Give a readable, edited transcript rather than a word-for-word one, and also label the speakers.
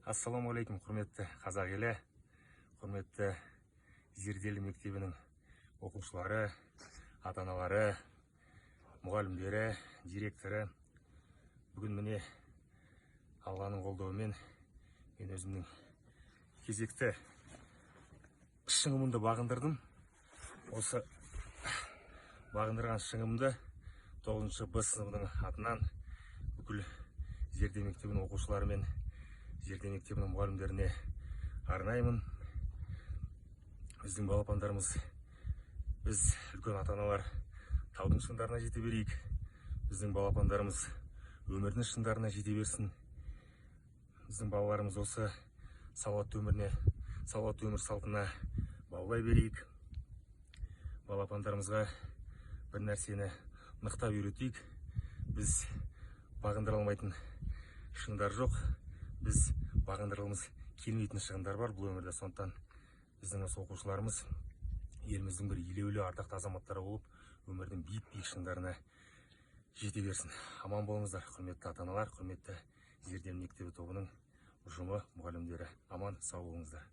Speaker 1: Ассалаумағалейкум, құрметті қазақ елі, құрметті Зерделі мектебінің оқушылары, ата-аналары, мұғалімдері, директоры. Бүгін міне Алланың қолдауымен мен өзімнің кезекті шыңымды бағындырдым. Осы бағындырған шыңымды 9-шы Б сыныбының атынан бүкіл Зерде мектебінің оқушылары мен Зерде мектебінің мұғалімдеріне арнаймын. Біздің балапандарымыз, біз үлкен ата-аналар таудың шыңдарына жете берейік. Біздің балапандарымыз өмірдің шыңдарына жете берсін. Біздің балаларымыз осы салауатты өмір салтына баулай берейік. Балапандарымызға бір нәрсені нықтап үйретейік. Біз бағындыра алмайтын шыңдар жоқ. Біз бағындырғымыз келмейтін шыңдар бар бұл өмірде. Сондықтан біздің осы оқушыларымыз еліміздің бір елеулі ардақты азаматтары болып, өмірдің биік шыңдарына жете берсін. Аман болыңыздар, құрметті ата-аналар, құрметті Зерде мектебі тобының ұжымы, мұғалімдері. Аман, сау болыңыздар.